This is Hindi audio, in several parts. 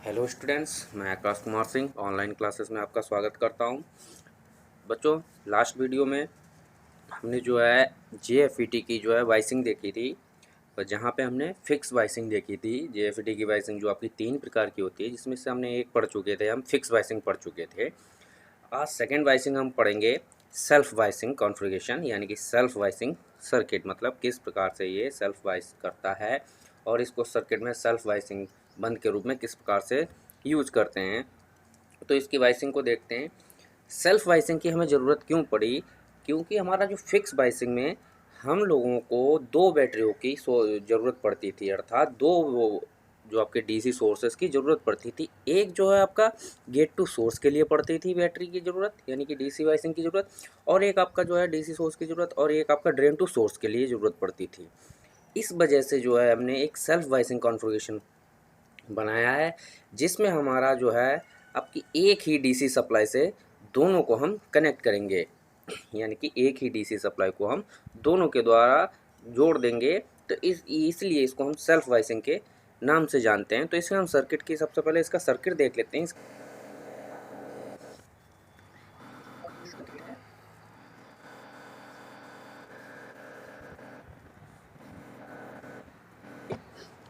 हेलो स्टूडेंट्स, मैं आकाश कुमार सिंह ऑनलाइन क्लासेस में आपका स्वागत करता हूं। बच्चों, लास्ट वीडियो में हमने जो है जेएफईटी की जो है वाइसिंग देखी थी, और जहां पे हमने फिक्स वाइसिंग देखी थी। जेएफईटी की वाइसिंग जो आपकी 3 प्रकार की होती है, जिसमें से हमने एक पढ़ चुके थे, हम फिक्स वाइसिंग पढ़ चुके थे। आज सेकेंड वाइसिंग हम पढ़ेंगे सेल्फ वाइसिंग कॉन्फ़िगरेशन, यानी कि सेल्फ वाइसिंग सर्किट, मतलब किस प्रकार से ये सेल्फ वाइस करता है और इसको सर्किट में सेल्फ वाइसिंग बंद के रूप में किस प्रकार से यूज करते हैं। तो इसकी वाइसिंग को देखते हैं। सेल्फ वाइसिंग की हमें ज़रूरत क्यों पड़ी? क्योंकि हमारा जो फिक्स वाइसिंग में हम लोगों को 2 बैटरियों की ज़रूरत पड़ती थी, अर्थात 2 वो जो आपके डीसी सोर्सेस की ज़रूरत पड़ती थी। एक जो है आपका गेट टू सोर्स के लिए पड़ती थी बैटरी की ज़रूरत, यानी कि डीसी वाइसिंग की ज़रूरत, और एक आपका जो है डीसी सोर्स की ज़रूरत, और एक आपका ड्रेन टू सोर्स के लिए ज़रूरत पड़ती थी। इस वजह से जो है हमने एक सेल्फ वाइसिंग कॉन्फ़िगरेशन बनाया है, जिसमें हमारा जो है आपकी एक ही डीसी सप्लाई से दोनों को हम कनेक्ट करेंगे, यानी कि एक ही डीसी सप्लाई को हम दोनों के द्वारा जोड़ देंगे। तो इसलिए इसको हम सेल्फ वाइसिंग के नाम से जानते हैं। तो इसमें हम सर्किट की सबसे पहले इसका सर्किट देख लेते हैं।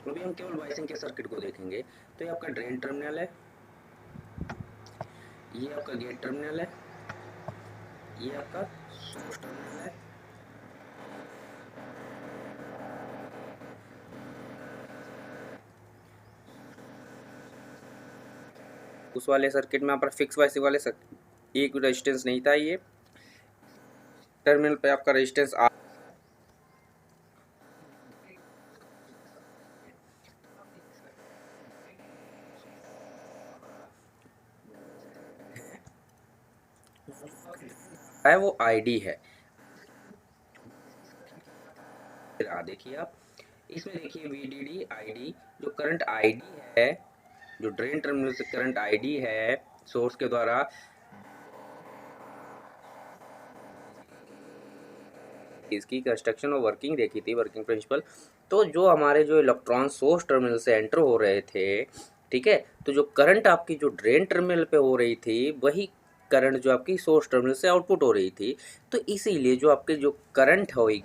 अभी हम केवल वाइसिंग के सर्किट को देखेंगे। तो ये आपका ड्रेन टर्मिनल है, ये आपका गेट टर्मिनल है, ये आपका सोर्स टर्मिनल है, उस वाले सर्किट में आपका फिक्स वाइसिंग वाले एक रेजिस्टेंस नहीं था। ये टर्मिनल पे आपका रेजिस्टेंस है, वो आईडी है। देखिए आप इसमें देखिए वीडीडी आईडी, जो करंट आईडी है, जो ड्रेन टर्मिनल से करंट आईडी है सोर्स के द्वारा इसकी कंस्ट्रक्शन और वर्किंग देखी थी, वर्किंग प्रिंसिपल। तो जो हमारे जो इलेक्ट्रॉन सोर्स टर्मिनल से एंटर हो रहे थे, ठीक है, तो जो करंट आपकी जो ड्रेन टर्मिनल पे हो रही थी, वही करंट जो आपकी सोर्स टर्मिनल से आउटपुट हो रही थी। तो इसीलिए जो आपके जो करंट होगी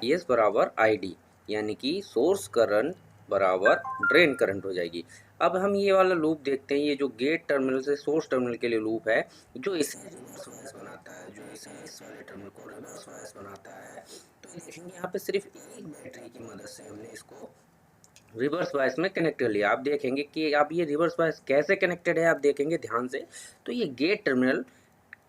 एस बराबर आई डी, यानी कि सोर्स करंट बराबर ड्रेन करंट हो जाएगी। अब हम ये वाला लूप देखते हैं। ये जो गेट टर्मिनल से सोर्स टर्मिनल के लिए लूप है, जो इसे रिवर्स वाइस बनाता है, जो इसे इस वाले टर्मिनल को रिवर्स वाइस बनाता है। तो देखेंगे यहाँ पे सिर्फ एक बैटरी की मदद से हमने इसको रिवर्स वाइस में कनेक्ट कर लिया। आप देखेंगे कि अब ये रिवर्स वाइस कैसे कनेक्टेड है, आप देखेंगे ध्यान से। तो ये गेट टर्मिनल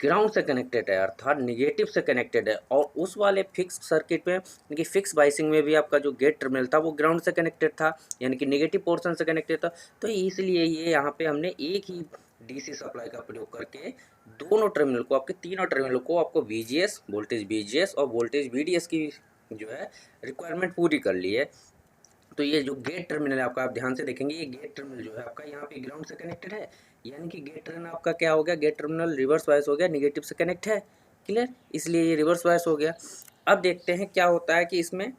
ग्राउंड से कनेक्टेड है, अर्थात निगेटिव से कनेक्टेड है, और उस वाले फिक्स सर्किट में, यानी कि फिक्स वाइसिंग में भी आपका जो गेट टर्मिनल था वो ग्राउंड से कनेक्टेड था, यानी कि निगेटिव पोर्शन से कनेक्टेड था। तो इसलिए ये यहाँ पे हमने एक ही डीसी सप्लाई का प्रयोग करके दोनों टर्मिनल को, आपके तीनों टर्मिनल को, आपको वीजीएस वोल्टेज, वीजीएस और वोल्टेज वीडीएस की जो है रिक्वायरमेंट पूरी कर ली है। तो ये जो गेट टर्मिनल है आपका, आप ध्यान से देखेंगे, ये गेट टर्मिनल जो है आपका यहाँ पे ग्राउंड से कनेक्टेड है, यानी कि गेट टर्मिनल आपका क्या हो गया, गेट टर्मिनल रिवर्स वाइस हो गया, निगेटिव से कनेक्ट है। क्लियर? इसलिए ये रिवर्स वाइस हो गया। अब देखते हैं क्या होता है कि इसमें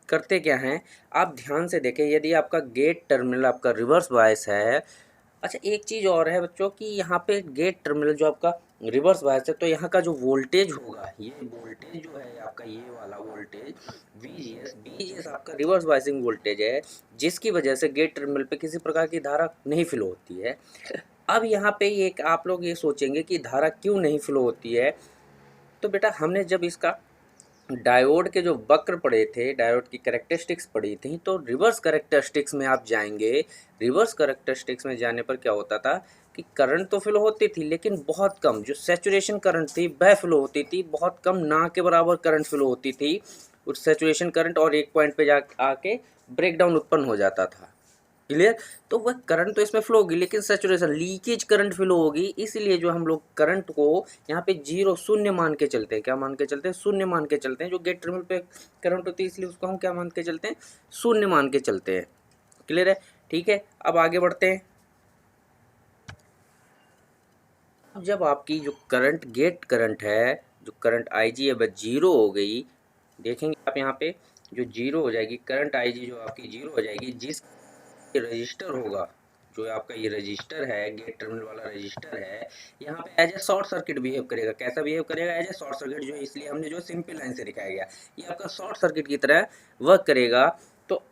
करते क्या हैं। आप ध्यान से देखें, यदि आपका गेट टर्मिनल आपका रिवर्स वाइस है। अच्छा, एक चीज़ और है बच्चों कि यहाँ पे गेट टर्मिनल जो आपका रिवर्स बायस है, तो यहाँ का जो वोल्टेज होगा, ये वोल्टेज जो है आपका, ये वाला वोल्टेज वीजीएस, वीजीएस आपका रिवर्स बायसिंग वोल्टेज है, जिसकी वजह से गेट टर्मिनल पे किसी प्रकार की धारा नहीं फ्लो होती है। अब यहाँ पे एक आप लोग ये सोचेंगे कि धारा क्यों नहीं फ्लो होती है। तो बेटा, हमने जब इसका डायोड के जो वक्र पढ़े थे, डायोड की कैरेक्टरिस्टिक्स पढ़ी थी, तो रिवर्स कैरेक्टरिस्टिक्स में आप जाएंगे। रिवर्स कैरेक्टरिस्टिक्स में जाने पर क्या होता था कि करंट तो फ्लो होती थी, लेकिन बहुत कम। जो सैचुरेशन करंट थी वह फ्लो होती थी, बहुत कम, ना के बराबर करंट फ्लो होती थी उस सैचुरेशन करंट, और एक पॉइंट पे जा आके ब्रेकडाउन उत्पन्न हो जाता था। क्लियर? तो वह करंट तो इसमें फ्लो होगी, लेकिन सैचुरेशन लीकेज करंट फ्लो होगी। इसलिए जो हम लोग करंट को यहाँ पे जीरो, शून्य मान के चलते हैं। क्या मान के चलते हैं? शून्य मान के चलते हैं। जो गेट टर्मिनल पे करंट होती है, इसलिए उसको हम क्या मान के चलते हैं? शून्य मान के चलते हैं। क्लियर है? ठीक है, अब आगे बढ़ते हैं। अब जब आपकी जो करंट, गेट करंट है, जो करंट आई जी है वह जीरो हो गई, देखेंगे आप यहाँ पे जो जीरो हो जाएगी, करंट आई जी जो आपकी जीरो हो जाएगी, जिस ये रजिस्टर होगा, जो आपका ये रजिस्टर है, गेट टर्मिनल वाला रजिस्टर है, यहाँ पे as a short circuit behave करेगा। कैसा बिहेव करेगा? एज ए शॉर्ट सर्किट, जो इसलिए हमने जो सिंपल लाइन से दिखाया गया, ये आपका शॉर्ट सर्किट की तरह वर्क करेगा। तो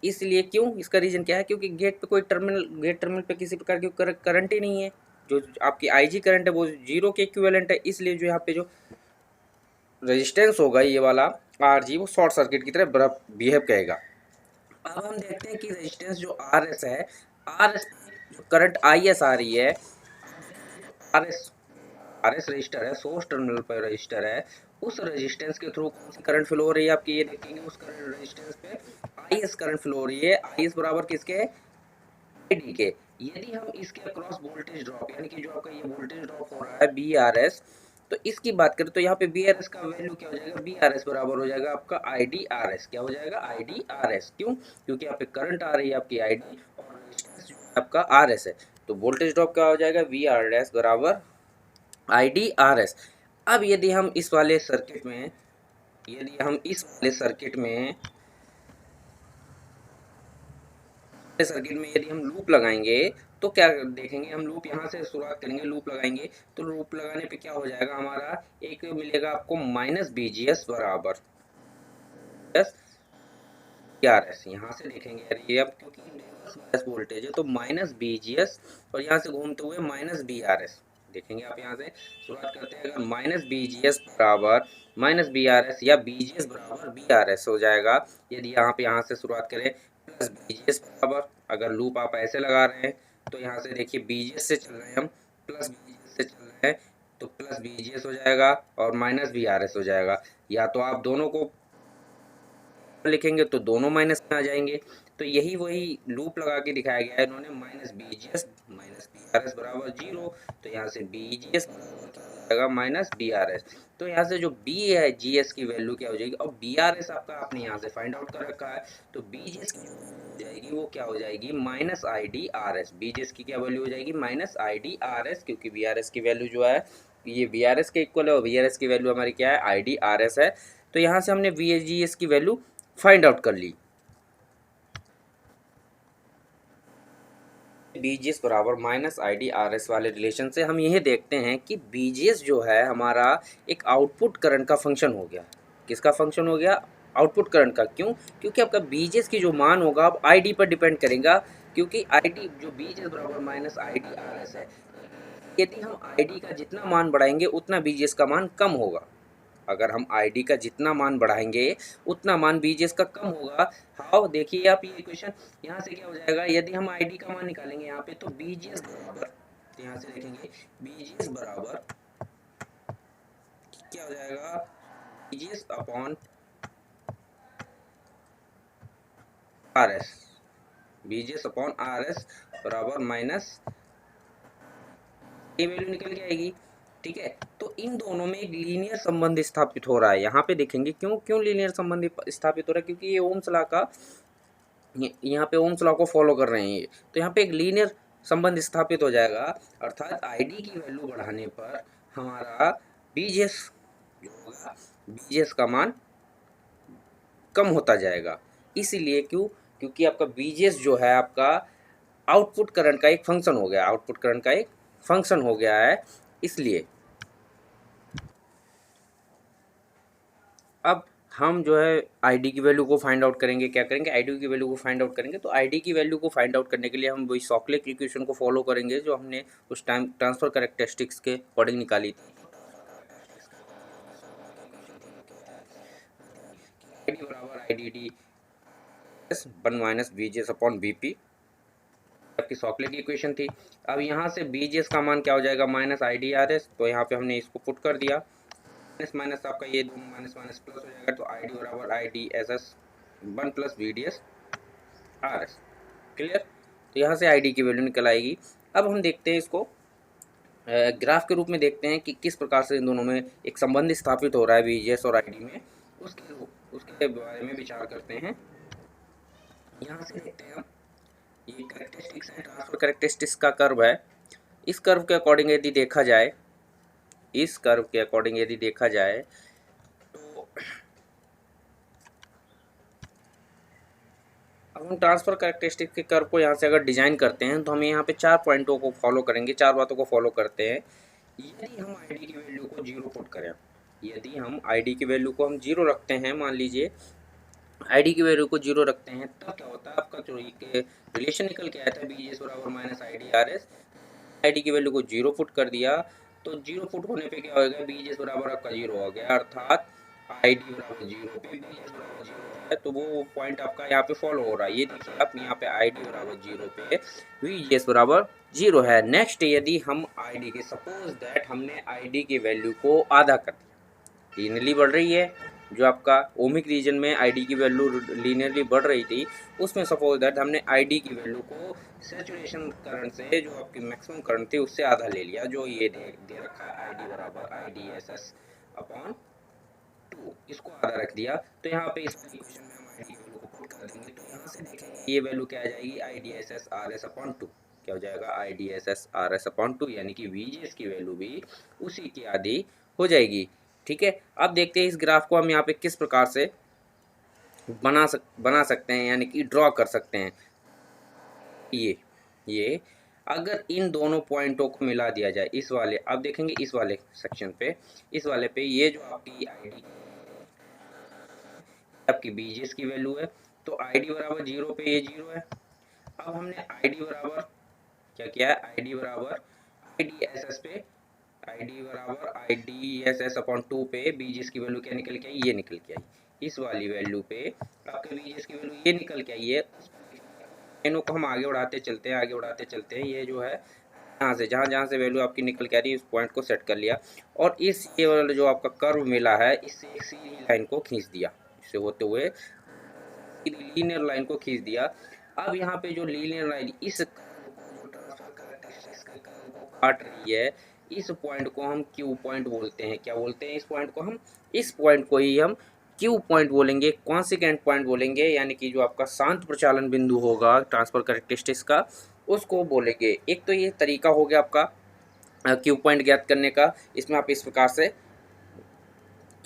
इसलिए क्यों, इसका रीज़न क्या है? क्योंकि गेट पे कोई गेट टर्मिनल पे किसी प्रकार की करंट ही नहीं है। जो आपकी आईजी करंट है वो जीरो के इक्विवेलेंट है, इसलिए जो यहाँ पे जो रेजिस्टेंस होगा ये वाला आरजी, वो शॉर्ट सर्किट की तरह बिहेव करेगा। अब हम देखते हैं कि रेजिस्टेंस जो आर एस है, आर एस जो करंट आई एस आ रही है, आर एस रजिस्टर है, सोर्स टर्मिनल पर रजिस्टर है, उस रेजिस्टेंस के थ्रू कौन सी करंट फ्लो हो रही है आपकी, ये देखेंगे उस करंट रेजिस्टेंस पे आई एस करंट फ्लो हो रही है। आई एस बराबर किसके? आई डी के। यदि हम इसके अक्रॉस वोल्टेज ड्रॉप, यानी कि जो आपका ये वोल्टेज ड्रॉप हो रहा है बी आर एस, तो इसकी बात करें तो यहाँ पे बी आर एस का वैल्यू क्या हो जाएगा? बी आर एस बराबर हो जाएगा आपका आई डी आर एस। क्या हो जाएगा? आई डी आर एस। क्यों? क्योंकि यहाँ पे करंट आ रही है आपकी आई डी और रेजिस्टेंस आपका आर एस है, तो वोल्टेज ड्रॉप क्या हो जाएगा? वी आर एस बराबर आई डी आर एस। अब यदि हम इस वाले सर्किट में, यदि हम लूप लगाएंगे तो क्या देखेंगे? हम लूप यहाँ से शुरुआत करेंगे, लूप लगाएंगे तो लूप लगाने पे क्या हो जाएगा? हमारा एक मिलेगा आपको माइनस बी जी एस बराबर आर एस। यहाँ से देखेंगे यार, ये अब क्योंकि बायस वोल्टेज है तो माइनस बी जी एस और यहाँ से घूमते हुए माइनस बी आर एस। देखेंगे आप यहाँ से शुरुआत करते हैं, अगर माइनस बी जी एस बराबर माइनस बी आर एस या बी जी एस बराबर बी आर एस हो जाएगा। यदि यहाँ से शुरुआत करें प्लस बी जी एस बराबर, अगर लूप आप ऐसे लगा रहे हैं तो यहाँ से देखिए बी जी एस से चल रहे हैं हम, प्लस बी जी एस से चल रहे हैं तो प्लस बी जी एस हो जाएगा और माइनस बी आर एस हो जाएगा। या तो आप दोनों को लिखेंगे तो दोनों माइनस में आ जाएंगे। तो यही वही लूप लगा के दिखाया गया है इन्होंने, minus B G S minus B R S बराबर जीरो। तो यहाँ से बी जी एस बराबर माइनस बी आर एस। तो यहाँ से जो बी है जी एस की वैल्यू क्या हो जाएगी? और बी आर एस आपका आपने यहाँ से फाइंड आउट कर रखा है, तो बी जी एस की हो जाएगी वो क्या हो जाएगी? Minus I D R S. B G S की क्या वैल्यू हो जाएगी? Minus I D R S, क्योंकि बी आर एस की वैल्यू जो है ये बी आर एस के इक्वल है और बी आर एस की वैल्यू हमारी क्या है? आई डी आर एस है। तो यहाँ से हमने वी जी एस की वैल्यू फाइंड आउट कर ली। बीजीएस बराबर minus I D R S वाले रिलेशन से हम यही देखते हैं कि बीजीएस जो है हमारा एक आउटपुट करंट का फंक्शन हो गया। किसका फंक्शन हो गया? आउटपुट करंट का। क्यों? क्योंकि आपका बीजीएस की जो मान होगा अब आईडी पर डिपेंड करेगा, क्योंकि आईडी जो बीजीएस बराबर minus I D R S है, यदि हम आईडी का जितना मान बढ़ाएंगे उतना बीजीएस का मान कम होगा। अगर हम आईडी का जितना मान बढ़ाएंगे उतना मान बीजीएस का कम होगा। हाउ? देखिए आप ये इक्वेशन, यहाँ से क्या हो जाएगा? यदि हम आईडी का मान निकालेंगे यहाँ पे तो बीजीएस बराबर, तो यहाँ से देखेंगे बीजीएस बराबर क्या हो जाएगा? BGS upon R S, BGS upon are S बराबर माइनस, ये वैल्यू निकल के आएगी। ठीक है, तो इन दोनों में एक लीनियर संबंध स्थापित हो रहा है। यहाँ पे देखेंगे क्यों लीनियर संबंध स्थापित हो रहा है? क्योंकि ये ओम्स लॉ का, यहाँ पे ओम्स लॉ को फॉलो कर रहे हैं ये, तो यहाँ पे एक लीनियर संबंध स्थापित हो जाएगा। अर्थात आईडी की वैल्यू बढ़ाने पर हमारा बीजीएस जो होगा, बीजीएस का मान कम होता जाएगा। इसीलिए क्योंकि आपका बीजीएस जो है आपका आउटपुट करंट का एक फंक्शन हो गया, आउटपुट करंट का एक फंक्शन हो गया है। इसलिए अब हम जो है आईडी की वैल्यू को फाइंड आउट करेंगे। क्या करेंगे? आईडी की वैल्यू को फाइंड आउट करेंगे। तो आईडी की वैल्यू को फाइंड आउट करने के लिए हम वही सॉकले की इक्वेशन को फॉलो करेंगे जो हमने उस टाइम ट्रांसफर कैरेक्टरिस्टिक्स के अकॉर्डिंग निकाली थी। आईडी बराबर I D one minus B G S upon B P, आपकी सॉकले की इक्वेशन थी। अब यहाँ से बी जी एस का मान क्या हो जाएगा? Minus I D R S. तो यहाँ पे हमने इसको पुट कर दिया, माइनस माइनस आपका ये माइनस माइनस प्लस हो जाएगा, तो आई डी बराबर I D S S one plus B D S R S. Clear? तो यहाँ से आई डी की वैल्यू निकल आएगी। अब हम देखते हैं इसको ग्राफ के रूप में देखते हैं कि किस प्रकार से इन दोनों में एक संबंध स्थापित हो रहा है बी जी एस और आई डी में, उसके बारे में विचार करते हैं। यहाँ से देखते हैं हम, ये कैरेक्टरिस्टिक्स है, ट्रांसफर कैरेक्टरिस्टिक्स का कर्व है। इस कर्व के अकॉर्डिंग यदि देखा जाए, तो अब हम ट्रांसफ़र कैरेक्टरिस्टिक के कर्व को यहाँ से अगर डिजाइन करते हैं तो हमें यहाँ पे 4 पॉइंटों को फॉलो करेंगे, 4 बातों को फॉलो करते हैं। यदि हम आईडी की वैल्यू को 0 पुट करें, यदि हम आईडी की वैल्यू को हम 0 रखते हैं, मान लीजिए आईडी की वैल्यू को 0 रखते हैं, तब क्या होता है आपका जो ये रिलेशन निकल के आया था BGS बराबर माइनस ID RS। आईडी की वैल्यू को 0 पुट कर दिया तो 0 पुट होने पे क्या होगा, BGS बराबर आपका 0 हो गया, अर्थात आईडी बराबर 0 पे BGS बराबर 0 है, तो वो पॉइंट आपका यहाँ पे फॉलो हो रहा है। ये देखिए आप यहाँ पे आईडी बराबर 0 पे BGS बराबर 0 है। नेक्स्ट यदि हम आईडी के, सपोज दैट हमने आईडी की वैल्यू को आधा कर दिया, लीनियरली बढ़ रही है, जो आपका ओमिक रीजन में आईडी की वैल्यू लीनियरली बढ़ रही थी, उसमें सपोज दैट हमने आईडी की वैल्यू को सैचुरेशन करंट से, जो आपकी मैक्सिमम करंट थी, उससे आधा ले लिया, जो ये दे रखा है आईडी बराबर IDSS अपॉन 2, इसको आधा रख दिया। तो यहाँ पे इस इक्वेशन में हम आईडी की वैल्यू को पुट कर देंगे, तो यहाँ से देखेंगे ये वैल्यू क्या आ जाएगी, IDSS RS अपॉन 2, क्या हो जाएगा, IDSS RS अपॉन 2, यानी कि VGS की वैल्यू भी उसी की आधी हो जाएगी। ठीक है, अब देखते हैं इस ग्राफ को हम यहाँ पे किस प्रकार से बना सकते हैं, यानी कि ड्रॉ कर सकते हैं। ये अगर इन दोनों पॉइंटों को मिला दिया जाए, इस वाले, अब देखेंगे इस वाले सेक्शन पे, इस वाले पे ये जो आपकी आईडी, आपकी BGS की वैल्यू है, तो आईडी बराबर 0 पे ये 0 है। अब हमने आईडी बराबर क्या किया है, आईडी बराबर IDSS पे, आईडी बराबर IDSS अपॉन 2 पे BGS की वैल्यू क्या निकल के आई, ये निकल के आई। इस वाली वैल्यू पे आपके BGS की वैल्यू ये निकल के आई है। लाइनों को हम आगे उड़ाते चलते हैं, आगे उड़ाते चलते हैं, ये जो है यहाँ से जहाँ से वैल्यू आपकी निकल के आ रही है, उस पॉइंट को सेट कर लिया, और इस ये वाला जो आपका कर्व मिला है, इससे एक सीधी लाइन को खींच दिया, इससे होते हुए लीनियर लाइन को खींच दिया। अब यहाँ पे जो लीनियर लाइन इस काट रही है, इस पॉइंट को हम Q पॉइंट बोलते हैं। क्या बोलते हैं इस पॉइंट को, हम इस पॉइंट को ही हम Q पॉइंट बोलेंगे, कॉन्सिक्वेंट पॉइंट बोलेंगे, यानी कि जो आपका शांत प्रचालन बिंदु होगा ट्रांसफर कैरेक्टरिस्टिक्स का, उसको बोलेंगे। एक तो ये तरीका हो गया आपका Q पॉइंट ज्ञात करने का, इसमें आप इस प्रकार से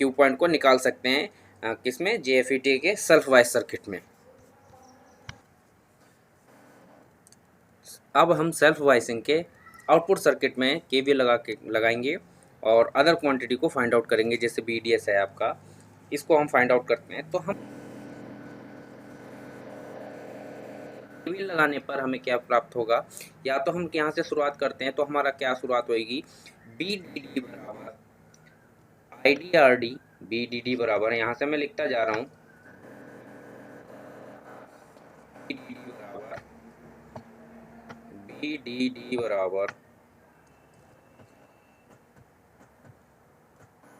Q पॉइंट को निकाल सकते हैं, किसमें, JFET के सेल्फ वाइज सर्किट में। अब हम सेल्फ वाइसिंग के आउटपुट सर्किट में KVL लगाएंगे और अदर क्वांटिटी को फाइंड आउट करेंगे, जैसे BDS है आपका, इसको हम फाइंड आउट करते हैं। तो हम KVL लगाने पर हमें क्या प्राप्त होगा, या तो हम यहाँ से शुरुआत करते हैं, तो हमारा क्या शुरुआत होगी, BDD बराबर IDRD, BDD बराबर, यहाँ से मैं लिखता जा रहा हूँ, BDD बराबर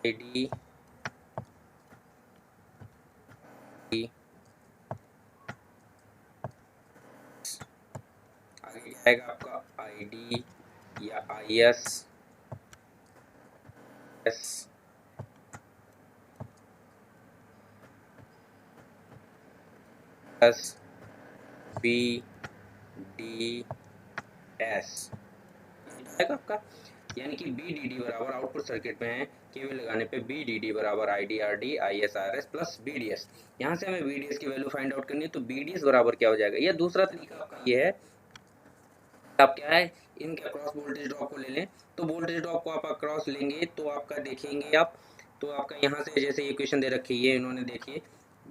ID आगे जाएगा आपका ID या IS प्लस BDS आएगा आपका, यानी कि BDD बराबर आउटपुट सर्किट में है, केवल लगाने पे BDD बराबर IDRD ISRS प्लस BDS। यहाँ से हमें BDS की वैल्यू फाइंड आउट करनी है, तो BDS बराबर क्या हो जाएगा, यह दूसरा तरीका आपका ये है, आप क्या है, इनके अक्रॉस वोल्टेज ड्रॉप को ले लें। तो वोल्टेज ड्रॉप को आप अक्रॉस लेंगे तो आपका देखेंगे आप, तो आपका यहाँ से जैसे इक्वेशन दे रखी है इन्होंने, देखिए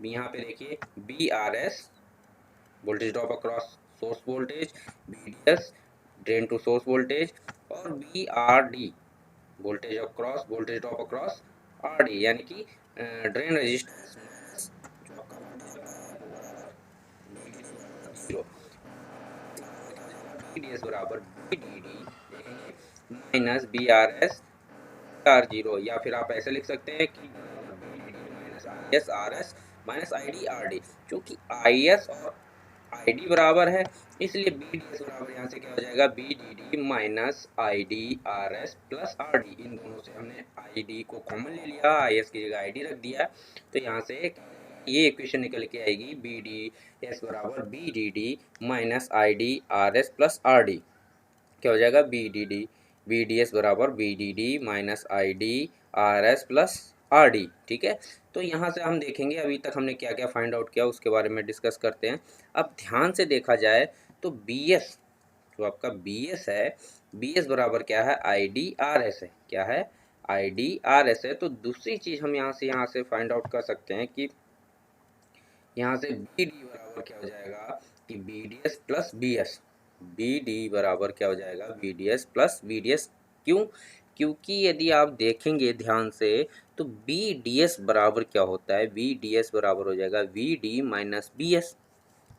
यहाँ पे देखिए BRS voltage drop across source voltage, BDS drain to source voltage, और BRD voltage across, voltage drop across RD, यानी कि ड्रेन रेजिस्टेंस जो आपका BDS बराबर BDD माइनस BRS R0, या फिर आप ऐसे लिख सकते हैं कि ISRS माइनस IDRD, क्योंकि IS और ID बराबर है, इसलिए BDS बराबर यहाँ से क्या हो जाएगा, BDD minus IDRS plus RD। इन दोनों से हमने ID को कॉमन ले लिया, IS की जगह ID रख दिया, तो यहाँ से ये इक्वेशन निकल के आएगी, BDS बराबर BDD minus IDRS plus RD। क्या हो जाएगा, BDS बराबर BDD minus IDRS plus RD। ठीक है, तो यहाँ से हम देखेंगे अभी तक हमने क्या क्या फाइंड आउट किया उसके बारे में डिस्कस करते हैं। अब ध्यान से देखा जाए तो बी एस, जो आपका बी एस है, बी एस बराबर क्या है, आई डी आर एस है। क्या है, आई डी आर एस है। तो दूसरी चीज़ हम यहाँ से फाइंड आउट कर सकते हैं कि यहाँ से बी डी बराबर क्या हो जाएगा कि B D S plus B S, B D बराबर क्या हो जाएगा, B D S plus B D S. क्यों, क्योंकि यदि आप देखेंगे ध्यान से तो बी डी एस बराबर क्या होता है, बी डी एस बराबर हो जाएगा V D minus B S.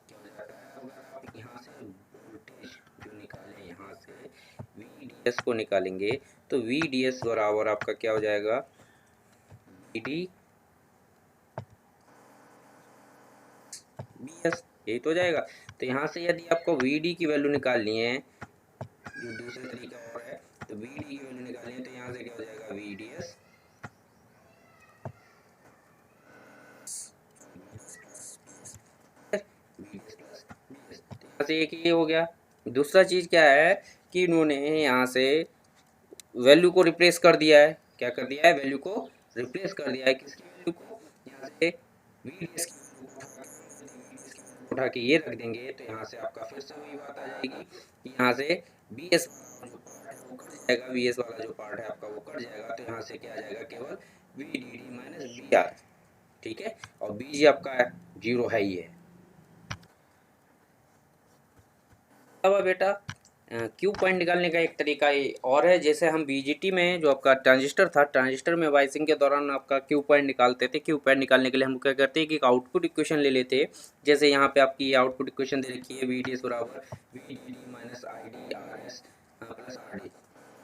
क्या हो जाता है, अगर आप यहाँ से वोल्टेज जो निकालें, यहाँ से वी डी एस को निकालेंगे तो वी डी एस बराबर आपका क्या हो जाएगा, वी डी बी एस, यही तो हो जाएगा। तो यहाँ से यदि आपको वी डी की वैल्यू निकालनी है, जो दूसरा तरीका और है, तो वी डी की वैल्यू निकालनी है तो यहाँ से क्या हो जाएगा, वी डी एस यहाँ से एक ये हो गया। दूसरा चीज़ क्या है कि इन्होंने यहाँ से वैल्यू को रिप्लेस कर दिया है। क्या कर दिया है, वैल्यू को रिप्लेस कर दिया है। किसकी वैल्यू को, यहाँ से वी डी एस की उठा के ये रख देंगे तो यहाँ से आपका फिर से वही बात आ जाएगी कि यहाँ से बी एस जो पार्ट है वो कट जाएगा, बी एस वाला जो पार्ट है आपका वो कट जाएगा। तो यहाँ से क्या आ जाएगा, केवल V D D minus B R. ठीक है, और बी जी आपका जीरो है ही है। अब बेटा क्यू पॉइंट निकालने का एक तरीका और है। जैसे हम बीजीटी में जो आपका ट्रांजिस्टर था, ट्रांजिस्टर में वाइसिंग के दौरान आपका क्यू पॉइंट निकालते थे। क्यू पॉइंट निकालने के लिए हम क्या करते हैं कि एक आउटपुट इक्वेशन ले लेते हैं। जैसे यहाँ पे आपकी आउटपुट इक्वेशन दे रखी है, वी डी एस बराबर V D D minus I D R S plus R D.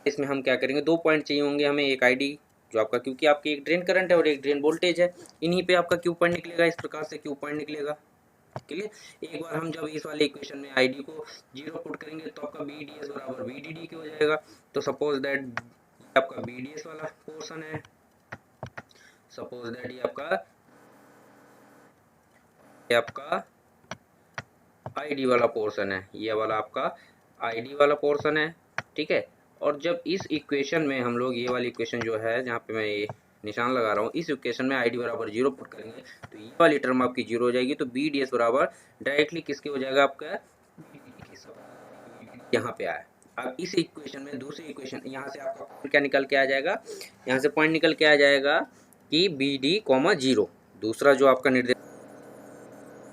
इसमें हम क्या करेंगे, दो पॉइंट चाहिए होंगे हमें, एक आई डी जो आपका, क्योंकि आपकी एक ड्रेन करंट है और एक ड्रेन वोल्टेज है, इन्हीं पे आपका क्यू पॉइंट निकलेगा। इस प्रकार से क्यू पॉइंट निकलेगा। क्लियर। एक बार हम जब इस वाले इक्वेशन में आई डी को जीरो पुट करेंगे तो आपका बी डी एस बराबर वी डी डी के हो जाएगा। तो सपोज दैट आपका बी डी एस वाला पोर्शन है, सपोज दैट ये आपका आई डी वाला पोर्शन है, ये वाला आपका आई डी वाला पोर्शन है। ठीक है, और जब इस इक्वेशन में हम लोग ये वाली इक्वेशन जो है जहाँ पे मैं ये निशान लगा रहा हूँ, इस इक्वेशन में आई डी बराबर जीरो पुट करेंगे तो ये वाली टर्म आपकी जीरो हो जाएगी। तो बी डी एस बराबर डायरेक्टली किसके हो जाएगा, आपका यहाँ पे आया। अब इस इक्वेशन में दूसरी इक्वेशन, यहाँ से आपका पॉइंट क्या निकल के आ जाएगा, यहाँ से पॉइंट निकल के आ जाएगा कि बी डी कॉमा जीरो, दूसरा जो आपका निर्देश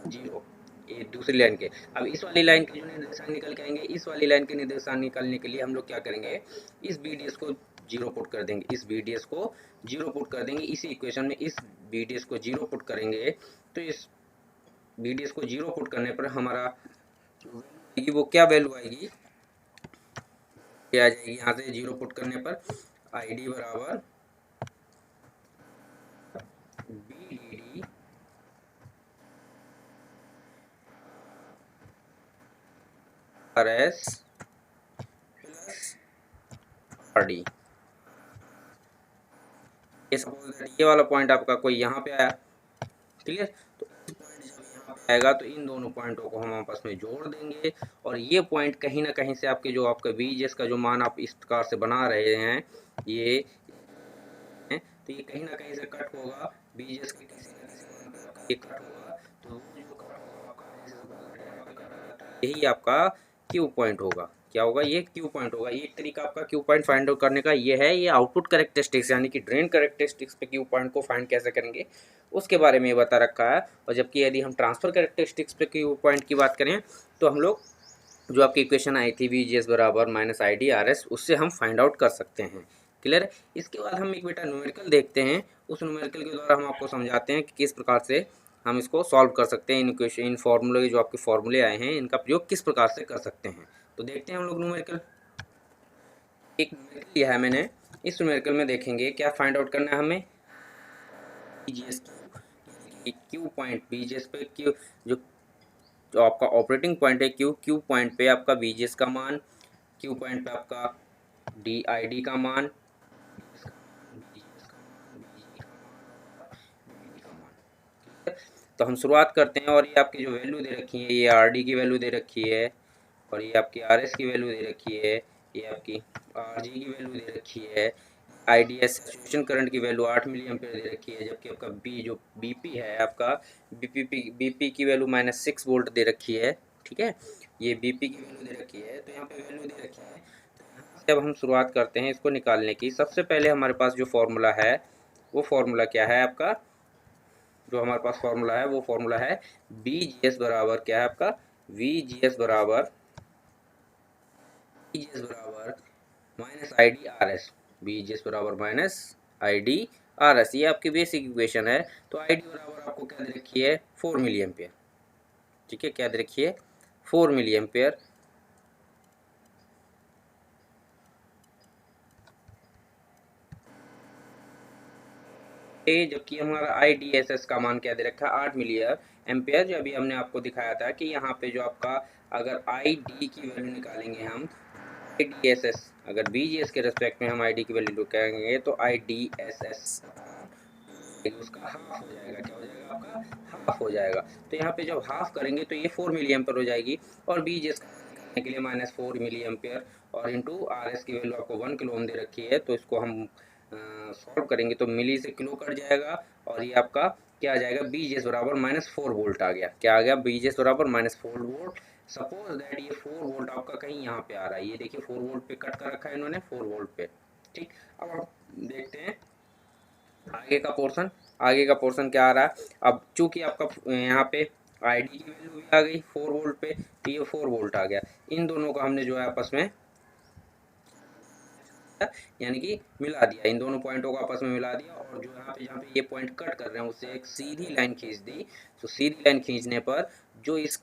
जीरो, ये दूसरी लाइन के। अब इस वाली लाइन के जो निर्देशांक निकल के आएंगे, इस वाली लाइन के निर्देशांक निकालने के लिए हम लोग क्या करेंगे, इस बी डी एस को जीरो पुट कर देंगे, इस बी डी एस को जीरो पुट कर देंगे। इसी इक्वेशन में इस बी डी एस को जीरो पुट करेंगे तो इस बी डी एस को जीरो पुट करने पर हमारा वो क्या वैल्यू आएगी, क्या आ जाएगी, यहाँ से जीरो पुट करने पर आई डी बराबर B D D R S plus R D. ये सपोज ये वाला पॉइंट आपका कोई यहाँ पे आया, क्लियर। तो इस पॉइंट जब यहाँ पे आएगा तो इन दोनों पॉइंटों को हम आपस में जोड़ देंगे और ये पॉइंट कहीं ना कहीं से आपके जो आपका वीजीएस का जो मान आप इस प्रकार से बना रहे हैं, ये तो ये कहीं ना कहीं से कट होगा, वीजीएस के किसी ना किसी मान पे आपका ये कट होगा। तो वो जो कट होगा आपका, यही आपका क्यू पॉइंट होगा। क्या होगा, ये क्यू पॉइंट होगा। ये एक तरीका आपका क्यू पॉइंट फाइंड आउट करने का ये है। ये आउटपुट कैरेक्टरिस्टिक्स यानी कि ड्रेन कैरेक्टरिस्टिक्स पे क्यू पॉइंट को फाइंड कैसे करेंगे उसके बारे में ये बता रखा है। और जबकि यदि हम ट्रांसफर कैरेक्टरिस्टिक्स पे क्यू पॉइंट की बात करें तो हम लोग जो आपकी इक्वेशन आई थी वी जी एस बराबर minus I D R S, उससे हम फाइंड आउट कर सकते हैं। क्लियर। इसके बाद हम एक बेटा न्यूमेरिकल देखते हैं। उस न्यूमेरिकल के द्वारा हम आपको समझाते हैं कि किस प्रकार से हम इसको सॉल्व कर सकते हैं। इन इक्वेशन, इन फॉर्मूले जो आपके फॉर्मूले आए हैं, इनका प्रयोग किस प्रकार से कर सकते हैं। तो देखते हैं हम लोग न्यूमेरिकल। एक न्यूमेरिकल लिया है मैंने, इस न्यूमेरिकल में देखेंगे क्या फाइंड आउट करना है हमें, बीजीएस क्यू पॉइंट, बीजीएस पे क्यू जो आपका ऑपरेटिंग पॉइंट है क्यू पॉइंट पे आपका बीजीएस का मान, क्यू पॉइंट पे आपका डी आई डी का मान, तो हम शुरुआत करते हैं। और ये आपकी जो वैल्यू दे रखी है, ये आर डी की वैल्यू दे रखी है और ये आपकी आर एस की वैल्यू दे रखी है, ये आपकी आर जी की वैल्यू दे रखी है, आईडीएस सैचुरेशन करंट की वैल्यू 8 मिली एम्पेयर दे रखी है, जबकि आपका बी जो बीपी है आपका बीपी की वैल्यू -6 वोल्ट दे रखी है। ठीक है, ये बीपी की वैल्यू दे रखी है, तो यहाँ पे वैल्यू दे रखी है। अब हम शुरुआत करते हैं इसको निकालने की। सबसे पहले हमारे पास जो फॉर्मूला है वो फॉर्मूला क्या है आपका, जो हमारे पास फॉर्मूला है वो फॉर्मूला है बी जी एस बराबर क्या है आपका, वी जी एस बराबर minus I D R S, B G S बराबर minus I D R S. ये आपकी बेसिक इक्वेशन है। तो आई डी बराबर आपको क्या दे रखी है, 4 मिली एम्पेयर। ठीक है, क्या दे रखी है, 4 मिली एम्पेयर। जबकि हमारा आई डी एस एस का मान क्या दे रखा है, 8 मिली एम्पेयर। जो अभी हमने आपको दिखाया था कि यहाँ पे जो आपका अगर आई डी की वैल्यू निकालेंगे हम, आई डी एस एस, अगर बी जी एस के रेस्पेक्ट में हम आई डी की वैल्यू निकालेंगे तो आई डी एस एस उसका हाफ हो जाएगा। क्या हो जाएगा आपका, हाफ हो जाएगा। तो यहाँ पे जब हाफ करेंगे तो ये 4 मिली एम्पेयर हो जाएगी, और बी जी एस करने के लिए -4 मिली एम्पेयर, और इंटू आर एस की वैल्यू आपको 1 किलो ओम दे रखी है। तो इसको हम सॉल्व करेंगे तो मिली से किलो कट जाएगा, और ये आपका क्या आ जाएगा, बी जी एस बराबर -4 वोल्ट आ गया। क्या आ गया, बी जी एस बराबर -4 वोल्ट। सपोज दैट ये 4 वोल्ट आपका कहीं यहाँ पे आ रहा है, ये देखिए 4 वोल्ट पे कट कर रखा है इन्होंने, 4 वोल्ट पे। ठीक, अब आप देखते हैं आगे का पोर्शन। आगे का पोर्शन क्या आ रहा है, अब चूंकि आपका यहाँ पे आई डी की वैल्यू भी आ गई 4 वोल्ट पे, तो ये 4 वोल्ट आ गया। इन दोनों को हमने जो है आपस में यानी कि मिला दिया, इन दोनों पॉइंटों को आपस में मिला दिया, और जो यहाँ पे जहाँ पे ये पॉइंट कट कर रहे हैं उससे एक सीधी लाइन खींच दी। तो सीधी लाइन खींचने पर जो इस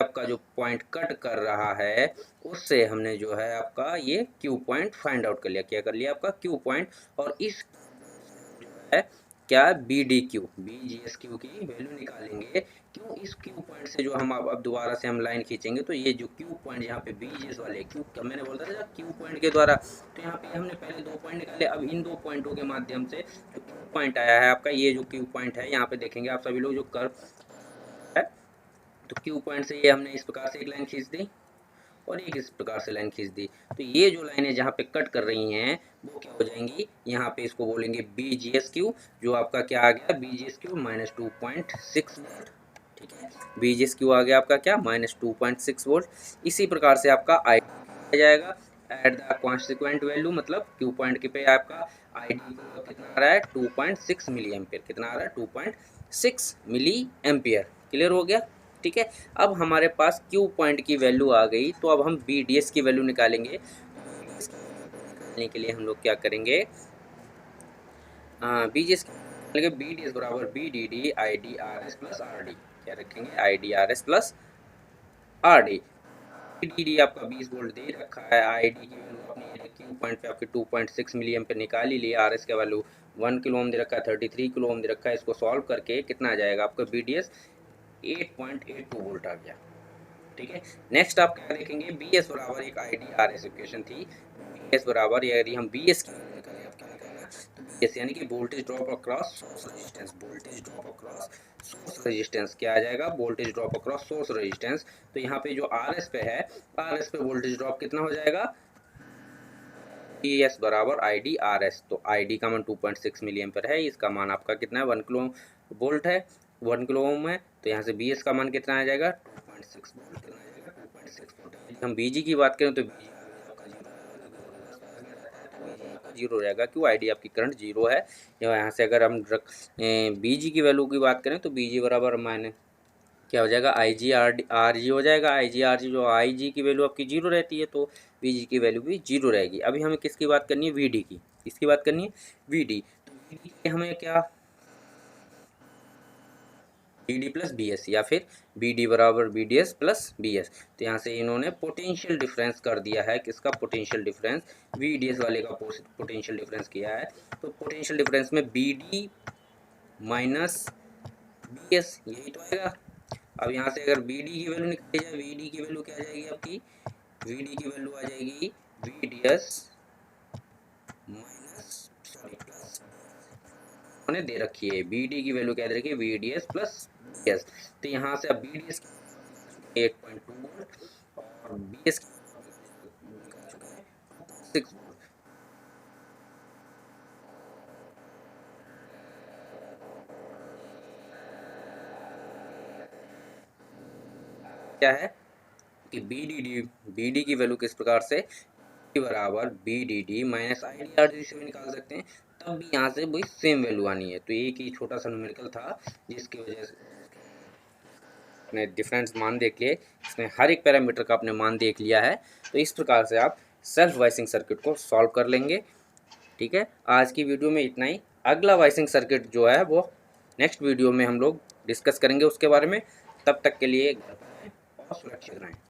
आपका जो पॉइंट कट कर रहा है उससे हमने जो है आपका ये क्यू पॉइंट फाइंड आउट कर लिया। क्या कर लिया, आपका क्यू पॉइंट। और इस है क्या, B D Q, B G S Q की वैल्यू निकालेंगे। क्यों, इस क्यू पॉइंट से जो हम अब दोबारा से हम लाइन खींचेंगे तो ये जो क्यू पॉइंट यहाँ पे बी जी एस वाले क्यू, मैंने बोला था क्यू पॉइंट के द्वारा, तो यहाँ पे हमने पहले 2 पॉइंट निकाले। अब इन 2 पॉइंटों के माध्यम से जो क्यू पॉइंट आया है आपका, ये जो क्यू पॉइंट है यहाँ पे देखेंगे आप सभी लोग, जो कर्व है, तो क्यू पॉइंट से ये हमने इस प्रकार से एक लाइन खींच दी और एक इस प्रकार से लाइन खींच दी। तो ये जो लाइनें जहाँ पे कट कर रही हैं वो क्या हो जाएंगी, यहाँ पे इसको बोलेंगे बी जी एस क्यू, जो आपका क्या आ गया, B G S Q -2.6 volt. ठीक है, बी जी एस क्यू आ गया आपका क्या, -2.6 वोल्ट। इसी प्रकार से आपका आई आ जाएगा एट द कॉन्स्टिट्यूएंट वैल्यू, मतलब क्यू पॉइंट के पे आपका आई डी कितना आ रहा है, 2.6 मिली एम्पियर। कितना आ रहा है, 2.6 मिली एम्पियर। क्लियर हो गया। ठीक है, अब हमारे पास क्यू पॉइंट की वैल्यू आ गई, तो अब हम बी डी एस की वैल्यू निकालेंगे। निकालने के लिए हम लोग क्या करेंगे, बी डी एस निकालेंगे। बी डी एस बराबर B D D I D R S plus R D. क्या रखेंगे, I D R S plus R D. D D आपका 20 वोल्ट दे रखा है, आई डी की वैल्यू अपनी क्यू पॉइंट पे आपके 2.6 मिली एम्पेयर निकाल ही लिया। आर एस का वैल्यू 1 किलो ओम दे रखा है, 33 किलो ओम दे रखा है। इसको सॉल्व करके कितना आ जाएगा आपका, बी डी एस 8.82 वोल्ट आ गया। ठीक है, नेक्स्ट आप क्या देखेंगे, बी एस बराबर एक आई डी आर एस इक्वेशन थी। बी एस बराबर, यदि हम बी एस की निकालें, आप क्या निकालना, तो बी एस यानी कि voltage drop across source resistance. Voltage drop across source resistance क्या आ जाएगा, voltage drop across source resistance. तो यहाँ पे जो आर एस पे है, आर एस पे वोल्टेज ड्रॉप कितना हो जाएगा, बी एस बराबर आई डी आर एस। तो आई डी का मान 2.6 मिली एम्पेयर है, इसका मान आपका कितना है, 1 किलो वोल्ट है, 1 किलो ओम है। तो यहाँ से बी एस का मान कितना आ जाएगा, 2.6 वोल्ट। कितना आ जाएगा, 2.6 वोल्ट। हम बी जी की बात करें तो बी जीरो रहेगा, क्यों, आई डी आपकी करंट जीरो है। यहाँ से अगर हम बी जी की वैल्यू की बात करें तो बी जी बराबर माइनस क्या हो जाएगा, आई जी आर जी हो जाएगा। आई जी आर जी, जो आई जी की वैल्यू आपकी जीरो रहती है तो वी जी की वैल्यू भी जीरो रहेगी। अभी हमें किसकी बात करनी है, वी डी की। किसकी बात करनी है, वी डी। तो वी डी के हमें क्या, B D plus B S, या फिर बी डी बराबर B D S plus B S. तो यहाँ से इन्होंने पोटेंशियल डिफरेंस कर दिया है, किसका, potential difference, V D S वाले का पोटेंशियल डिफरेंस किया है। तो पोटेंशियल डिफरेंस में B D minus B S, यही तो आएगा। अब यहाँ से अगर बी डी की वैल्यू निकाली जाए, वी डी की वैल्यू क्या आ जाएगी आपकी, वी डी की वैल्यू आ जाएगी V D S minus, sorry plus, उन्होंने दे रखी है बी डी की वैल्यू क्या दे रखी है, V D S plus B S. तो यहाँ से अब बी डी एस 8.2 वोल्ट और बी एस 6 वोल्ट। क्या है कि बी डी की वैल्यू किस प्रकार से बराबर B D D minus I D R से भी निकाल सकते हैं, तब भी यहाँ से वही सेम वैल्यू आनी है। तो एक ही छोटा सा न्यूमेरिकल था जिसकी वजह से आपने डिफरेंस मान देख लिए, इसमें हर एक पैरामीटर का आपने मान देख लिया है। तो इस प्रकार से आप सेल्फ वाइसिंग सर्किट को सॉल्व कर लेंगे। ठीक है, आज की वीडियो में इतना ही। अगला वाइसिंग सर्किट जो है वो नेक्स्ट वीडियो में हम लोग डिस्कस करेंगे उसके बारे में। तब तक के लिए घर पर रहें और सुरक्षित रहें।